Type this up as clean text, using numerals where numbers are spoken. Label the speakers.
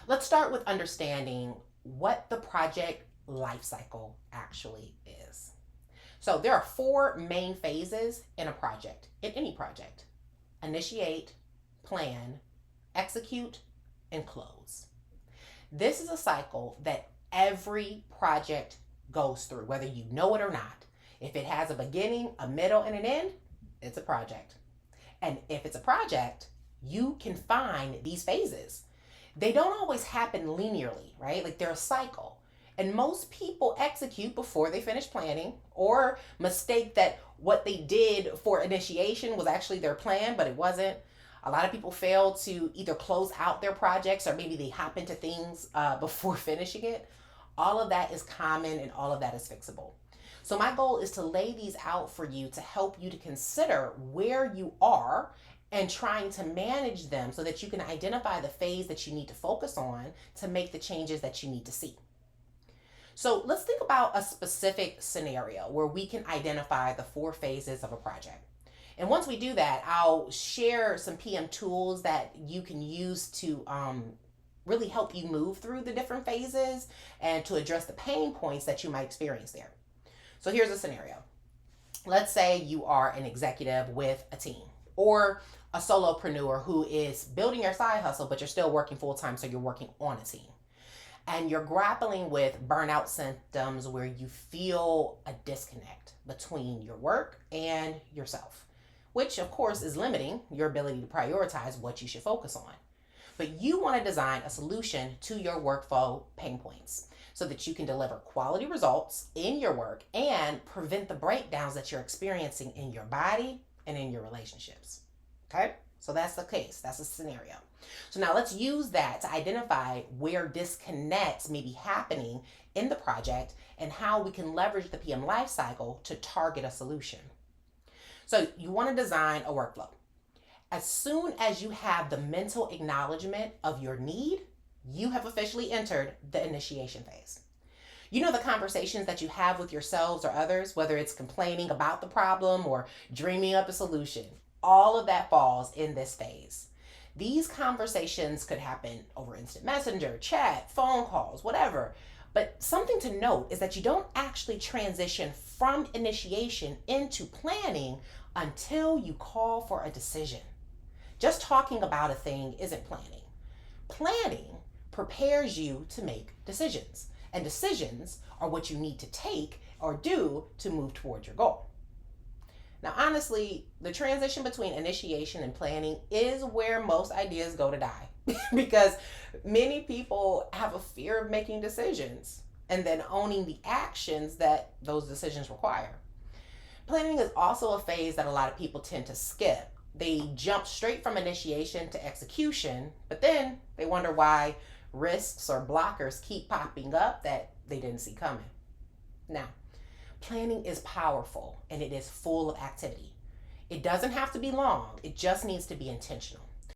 Speaker 1: Let's start with understanding what the project life cycle actually is. So there are four main phases in a project, in any project: initiate, plan, execute, and close. This is a cycle that every project goes through, whether you know it or not. If it has a beginning, a middle, and an end, it's a project. And if it's a project, you can find these phases. They don't always happen linearly, right? Like they're a cycle. And most people execute before they finish planning or mistake that what they did for initiation was actually their plan, but it wasn't. A lot of people fail to either close out their projects or maybe they hop into things before finishing it. All of that is common and all of that is fixable. So my goal is to lay these out for you to help you to consider where you are and trying to manage them so that you can identify the phase that you need to focus on to make the changes that you need to see. So let's think about a specific scenario where we can identify the four phases of a project. And once we do that, I'll share some PM tools that you can use to really help you move through the different phases and to address the pain points that you might experience there. So here's a scenario. Let's say you are an executive with a team or a solopreneur who is building your side hustle, but you're still working full time, so you're working on a team. And you're grappling with burnout symptoms where you feel a disconnect between your work and yourself, which of course is limiting your ability to prioritize what you should focus on. But you want to design a solution to your workflow pain points so that you can deliver quality results in your work and prevent the breakdowns that you're experiencing in your body and in your relationships. Okay? So that's the case. That's the scenario. So now let's use that to identify where disconnects may be happening in the project and how we can leverage the PM life cycle to target a solution. So you want to design a workflow. As soon as you have the mental acknowledgement of your need, you have officially entered the initiation phase. You know the conversations that you have with yourselves or others, whether it's complaining about the problem or dreaming up a solution, all of that falls in this phase. These conversations could happen over instant messenger, chat, phone calls, whatever. But something to note is that you don't actually transition from initiation into planning until you call for a decision. Just talking about a thing isn't planning. Planning prepares you to make decisions, and decisions are what you need to take or do to move toward your goal. Now, honestly, the transition between initiation and planning is where most ideas go to die because many people have a fear of making decisions and then owning the actions that those decisions require. Planning is also a phase that a lot of people tend to skip. They jump straight from initiation to execution, but then they wonder why risks or blockers keep popping up that they didn't see coming. Now, planning is powerful and it is full of activity. It doesn't have to be long, it just needs to be intentional.